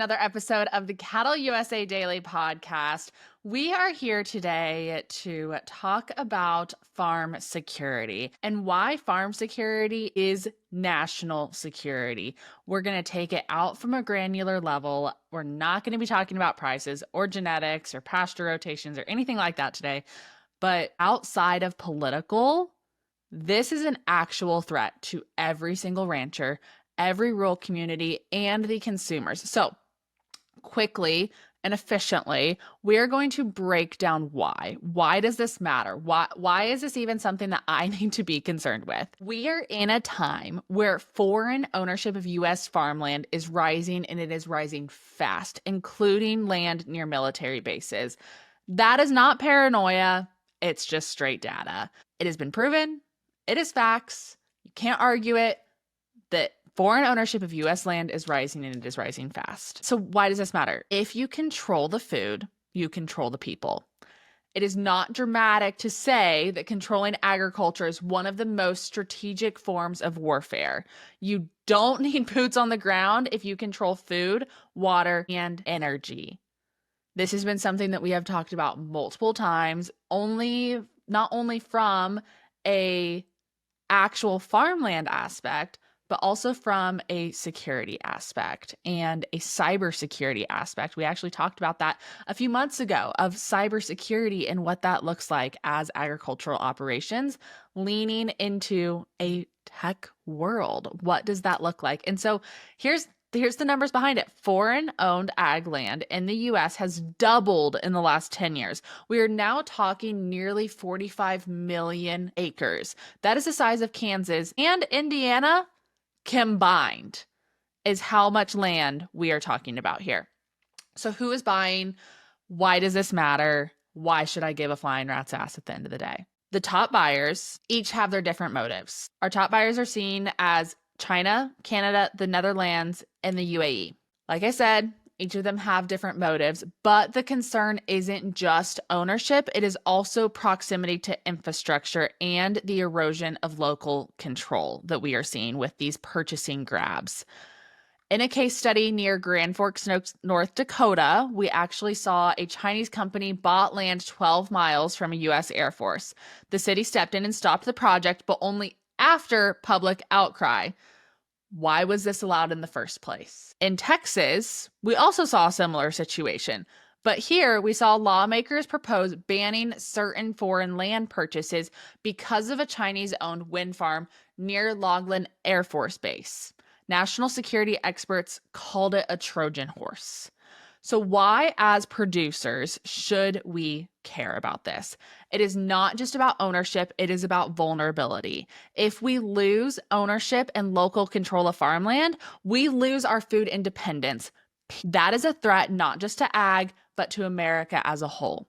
Another episode of the CattleUSA Daily Podcast. We are here today to talk about farm security and why farm security is national security. We're going to take it out from a granular level. We're not going to be talking about prices or genetics or pasture rotations or anything like that today. But outside of political, this is an actual threat to every single rancher, every rural community, and the consumers. So quickly and efficiently, we are going to break down why. Why does this matter? Why is this even something that I need to be concerned with? We are in a time where foreign ownership of U.S. farmland is rising, and it is rising fast, including land near military bases. That is not paranoia. It's just straight data. It has been proven. It is facts. You can't argue it that foreign ownership of U.S. land is rising, and it is rising fast. So why does this matter? If you control the food, you control the people. It is not dramatic to say that controlling agriculture is one of the most strategic forms of warfare. You don't need boots on the ground if you control food, water, and energy. This has been something that we have talked about multiple times, not only from a actual farmland aspect, but also from a security aspect and a cybersecurity aspect. We actually talked about that a few months ago of cybersecurity and what that looks like as agricultural operations leaning into a tech world. What does that look like? And so here's the numbers behind it. Foreign-owned ag land in the U.S. has doubled in the last 10 years. We are now talking nearly 45 million acres. That is the size of Kansas and Indiana combined is how much land we are talking about here. So who is buying? Why does this matter? Why should I give a flying rat's ass at the end of the day? The top buyers each have their different motives. Our top buyers are seen as China, Canada, the Netherlands, and the UAE. Like I said, each of them have different motives, but the concern isn't just ownership. It is also proximity to infrastructure and the erosion of local control that we are seeing with these purchasing grabs. In a case study near Grand Forks, North Dakota, we actually saw a Chinese company bought land 12 miles from a U.S. Air Force. The city stepped in and stopped the project, but only after public outcry. Why was this allowed in the first place? In Texas, we also saw a similar situation, but here we saw lawmakers propose banning certain foreign land purchases because of a Chinese-owned wind farm near Logland Air Force Base. National security experts called it a Trojan horse. So why, as producers, should we care about this? It is not just about ownership, it is about vulnerability. If we lose ownership and local control of farmland, we lose our food independence. That is a threat not just to ag, but to America as a whole.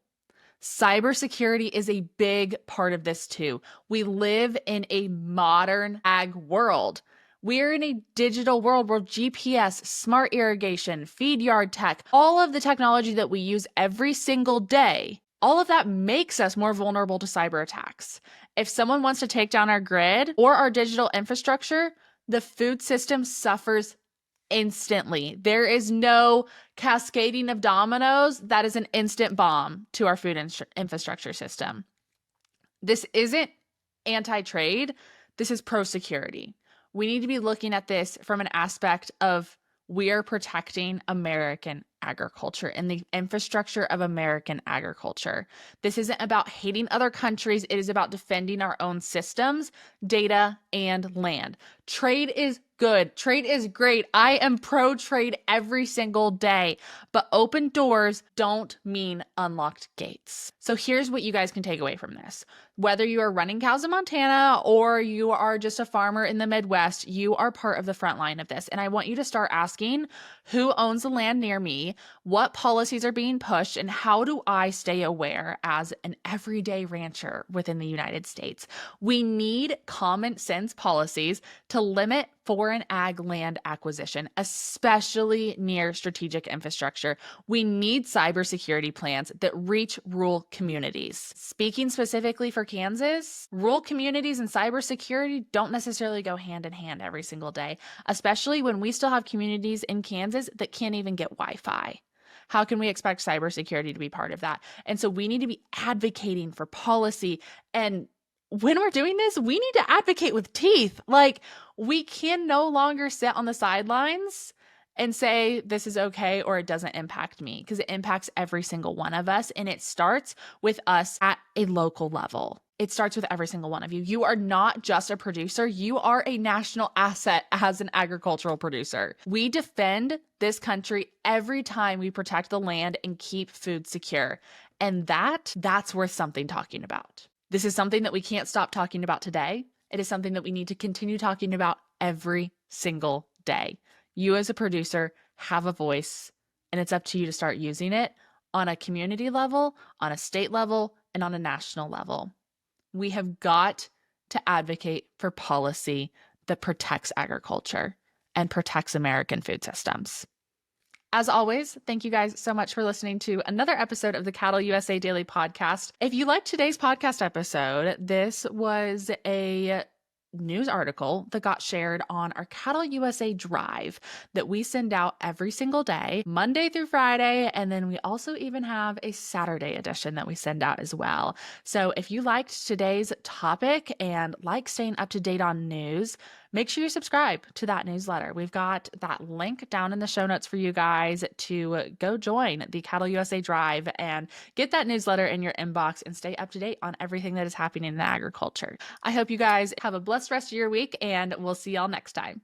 Cybersecurity is a big part of this too. We live in a modern ag world. We're in a digital world where GPS, smart irrigation, feed yard tech, all of the technology that we use every single day, all of that makes us more vulnerable to cyber attacks. If someone wants to take down our grid or our digital infrastructure, the food system suffers instantly. There is no cascading of dominoes. That is an instant bomb to our food infrastructure system. This isn't anti-trade. This is pro-security. We need to be looking at this from an aspect of we are protecting American agriculture and the infrastructure of American agriculture. This isn't about hating other countries. It is about defending our own systems, data, and land. Trade is good. Trade is great. I am pro-trade every single day, but open doors don't mean unlocked gates. So here's what you guys can take away from this. Whether you are running cows in Montana or you are just a farmer in the Midwest, you are part of the front line of this. And I want you to start asking, who owns the land near me? What policies are being pushed? And how do I stay aware as an everyday rancher within the United States? We need common sense policies to limit foreign and ag land acquisition, especially near strategic infrastructure. We need cybersecurity plans that reach rural communities. Speaking specifically for Kansas, rural communities and cybersecurity don't necessarily go hand in hand every single day, especially when we still have communities in Kansas that can't even get Wi-Fi. How can we expect cybersecurity to be part of that? And so we need to be advocating for policy. And when we're doing this, we need to advocate with teeth. Like, we can no longer sit on the sidelines and say this is okay or it doesn't impact me, because it impacts every single one of us. And it starts with us at a local level. It starts with every single one of you. You are not just a producer. You are a national asset as an agricultural producer. We defend this country every time we protect the land and keep food secure. And that's worth something talking about. This is something that we can't stop talking about today. It is something that we need to continue talking about every single day. You as a producer have a voice, and it's up to you to start using it on a community level, on a state level, and on a national level. We have got to advocate for policy that protects agriculture and protects American food systems. As always, thank you guys so much for listening to another episode of the CattleUSA Daily Podcast. If you liked today's podcast episode, this was a news article that got shared on our CattleUSA Drive that we send out every single day, Monday through Friday. And then we also even have a Saturday edition that we send out as well. So if you liked today's topic and like staying up to date on news, make sure you subscribe to that newsletter. We've got that link down in the show notes for you guys to go join the CattleUSA Drive and get that newsletter in your inbox and stay up to date on everything that is happening in agriculture. I hope you guys have a blessed rest of your week, and we'll see y'all next time.